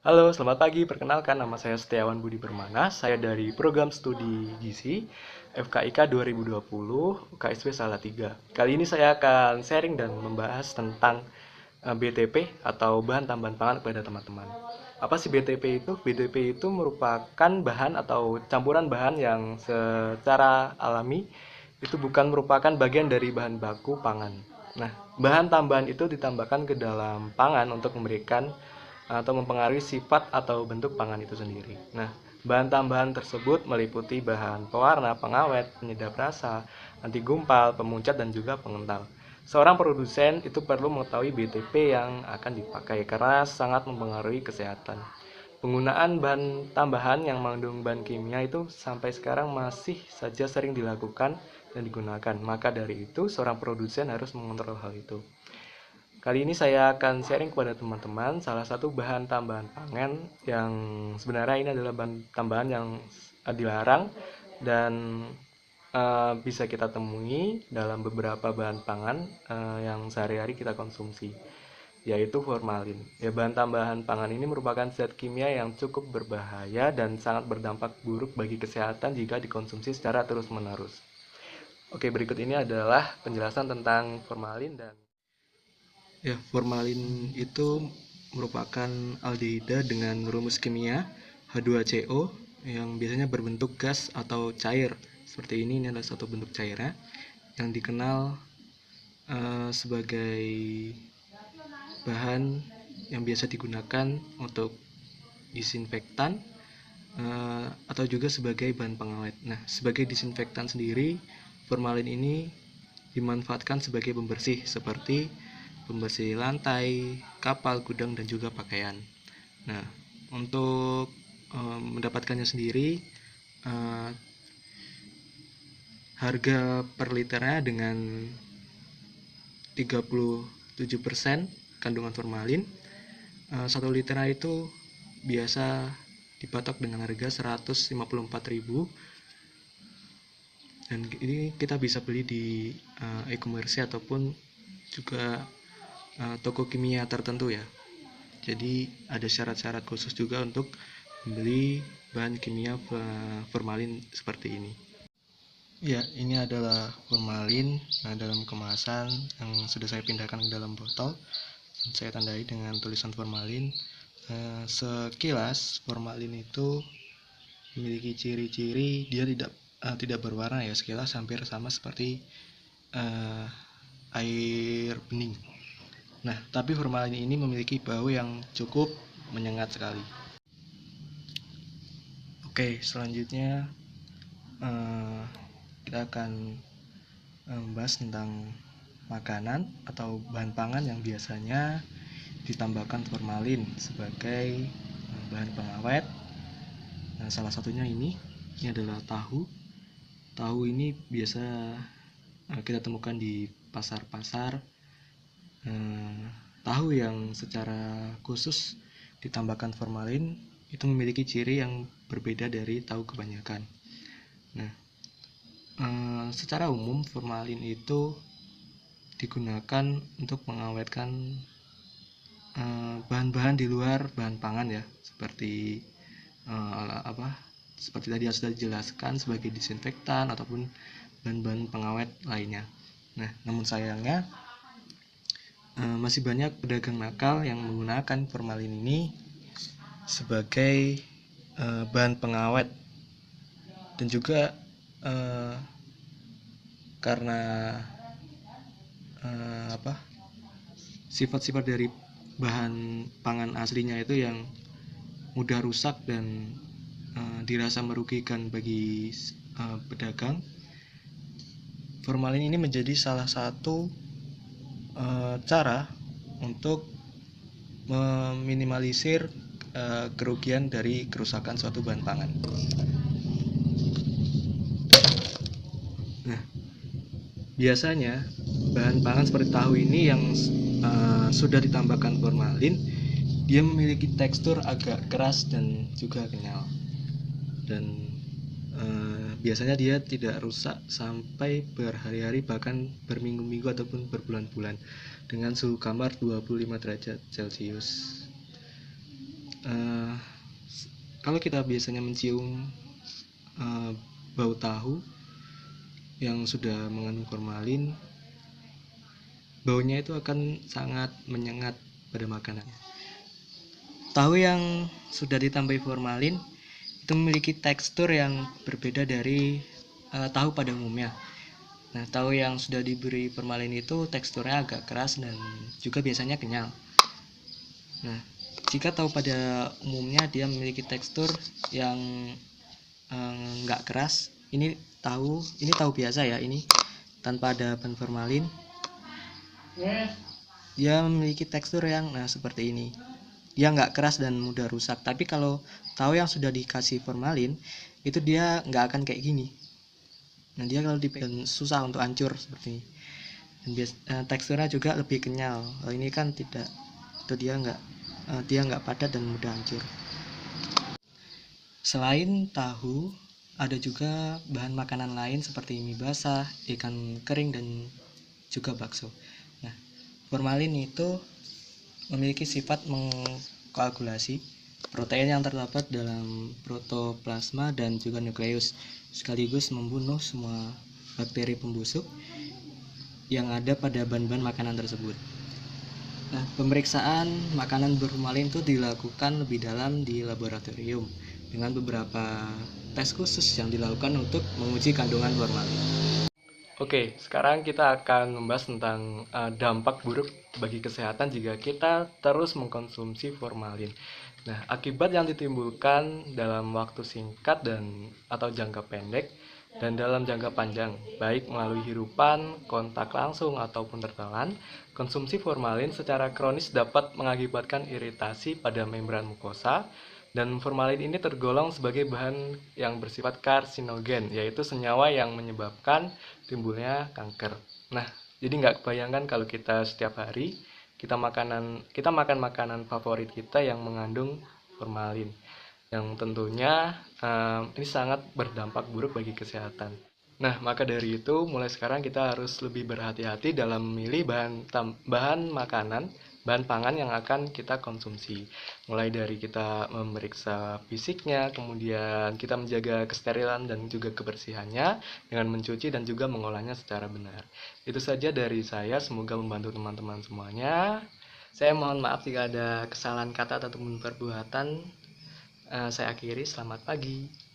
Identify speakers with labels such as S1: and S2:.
S1: Halo, selamat pagi. Perkenalkan, nama saya Setiawan Budi Permana. Saya dari program studi gizi FKIK 2020 UKSW Salatiga. Kali ini saya akan sharing dan membahas tentang BTP atau bahan tambahan pangan kepada teman-teman. Apa sih BTP itu? BTP itu merupakan bahan atau campuran bahan yang secara alami itu bukan merupakan bagian dari bahan baku pangan. Nah, bahan tambahan itu ditambahkan ke dalam pangan untuk memberikan atau mempengaruhi sifat atau bentuk pangan itu sendiri. Nah, bahan tambahan tersebut meliputi bahan pewarna, pengawet, penyedap rasa, anti gumpal, pemuncat, dan juga pengental. Seorang produsen itu perlu mengetahui BTP yang akan dipakai karena sangat mempengaruhi kesehatan. Penggunaan bahan tambahan yang mengandung bahan kimia itu sampai sekarang masih saja sering dilakukan dan digunakan. Maka dari itu, seorang produsen harus mengontrol hal itu. Kali ini saya akan sharing kepada teman-teman salah satu bahan tambahan pangan yang sebenarnya ini adalah bahan tambahan yang dilarang dan bisa kita temui dalam beberapa bahan pangan yang sehari-hari kita konsumsi, yaitu formalin. Ya, bahan tambahan pangan ini merupakan zat kimia yang cukup berbahaya dan sangat berdampak buruk bagi kesehatan jika dikonsumsi secara terus-menerus. Oke, berikut ini adalah penjelasan tentang formalin dan ya, formalin itu merupakan aldehida dengan rumus kimia H2CO yang biasanya berbentuk gas atau cair. Seperti ini adalah satu bentuk cairnya yang dikenal sebagai bahan yang biasa digunakan untuk disinfektan atau juga sebagai bahan pengawet. Nah, sebagai disinfektan sendiri, formalin ini dimanfaatkan sebagai pembersih seperti pembersih lantai, kapal, gudang, dan juga pakaian. Nah, untuk mendapatkannya sendiri, uh, harga per liternya dengan 37% kandungan formalin, 1 liternya itu biasa dipatok dengan harga 154.000, dan ini kita bisa beli di e-commerce ataupun juga toko kimia tertentu ya. Jadi ada syarat-syarat khusus juga untuk membeli bahan kimia formalin seperti ini. Ya, ini adalah formalin dalam kemasan yang sudah saya pindahkan ke dalam botol. Saya tandai dengan tulisan formalin. Sekilas formalin itu memiliki ciri-ciri dia tidak berwarna ya, sekilas hampir sama seperti air bening. Nah, tapi formalin ini memiliki bau yang cukup menyengat sekali. Oke, selanjutnya kita akan membahas tentang makanan atau bahan pangan yang biasanya ditambahkan formalin sebagai bahan pengawet. Nah, salah satunya ini adalah tahu. Tahu ini biasa kita temukan di pasar-pasar. Tahu yang secara khusus ditambahkan formalin itu memiliki ciri yang berbeda dari tahu kebanyakan. Nah, secara umum formalin itu digunakan untuk mengawetkan bahan-bahan di luar bahan pangan ya, seperti seperti tadi sudah dijelaskan sebagai disinfektan ataupun bahan-bahan pengawet lainnya. Nah, namun sayangnya masih banyak pedagang nakal yang menggunakan formalin ini sebagai bahan pengawet, dan juga karena sifat-sifat dari bahan pangan aslinya itu yang mudah rusak dan dirasa merugikan bagi pedagang, formalin ini menjadi salah satu cara untuk meminimalisir kerugian dari kerusakan suatu bahan pangan. Nah, biasanya bahan pangan seperti tahu ini yang sudah ditambahkan formalin, dia memiliki tekstur agak keras dan juga kenyal, dan biasanya dia tidak rusak sampai berhari-hari, bahkan berminggu-minggu ataupun berbulan-bulan dengan suhu kamar 25 derajat Celcius. Eh, Kalau kita biasanya mencium bau tahu yang sudah mengandung formalin, baunya itu akan sangat menyengat pada makanan. Tahu yang sudah ditambahi formalin itu memiliki tekstur yang berbeda dari tahu pada umumnya. Nah, tahu yang sudah diberi formalin itu teksturnya agak keras dan juga biasanya kenyal. Nah, jika tahu pada umumnya dia memiliki tekstur yang nggak keras. Ini tahu biasa ya, ini tanpa ada bahan formalin. Dia memiliki tekstur yang seperti ini. Dia nggak keras dan mudah rusak. Tapi kalau tahu yang sudah dikasih formalin itu dia nggak akan kayak gini. Nah, dia kalau dipegang susah untuk hancur seperti ini. Dan teksturnya juga lebih kenyal. Kalau ini kan tidak, itu dia nggak padat dan mudah hancur. Selain tahu, ada juga bahan makanan lain seperti mie basah, ikan kering, dan juga bakso. Nah, formalin itu memiliki sifat mengkoagulasi protein yang terdapat dalam protoplasma dan juga nukleus, sekaligus membunuh semua bakteri pembusuk yang ada pada bahan-bahan makanan tersebut. Nah, pemeriksaan makanan berformalin itu dilakukan lebih dalam di laboratorium dengan beberapa tes khusus yang dilakukan untuk menguji kandungan formalin. Oke, sekarang kita akan membahas tentang dampak buruk bagi kesehatan jika kita terus mengkonsumsi formalin. Nah, akibat yang ditimbulkan dalam waktu singkat dan atau jangka pendek dan dalam jangka panjang, baik melalui hirupan, kontak langsung ataupun tertelan, konsumsi formalin secara kronis dapat mengakibatkan iritasi pada membran mukosa, dan formalin ini tergolong sebagai bahan yang bersifat karsinogen, yaitu senyawa yang menyebabkan timbulnya kanker. Nah, jadi nggak kebayangkan kalau kita setiap hari kita makan makanan favorit kita yang mengandung formalin, yang tentunya ini sangat berdampak buruk bagi kesehatan. Nah, maka dari itu mulai sekarang kita harus lebih berhati-hati dalam memilih bahan makanan, bahan pangan yang akan kita konsumsi. Mulai dari kita memeriksa fisiknya, kemudian kita menjaga kesterilan dan juga kebersihannya dengan mencuci dan juga mengolahnya secara benar. Itu saja dari saya, semoga membantu teman-teman semuanya. Saya mohon maaf jika ada kesalahan kata ataupun perbuatan. Saya akhiri, selamat pagi.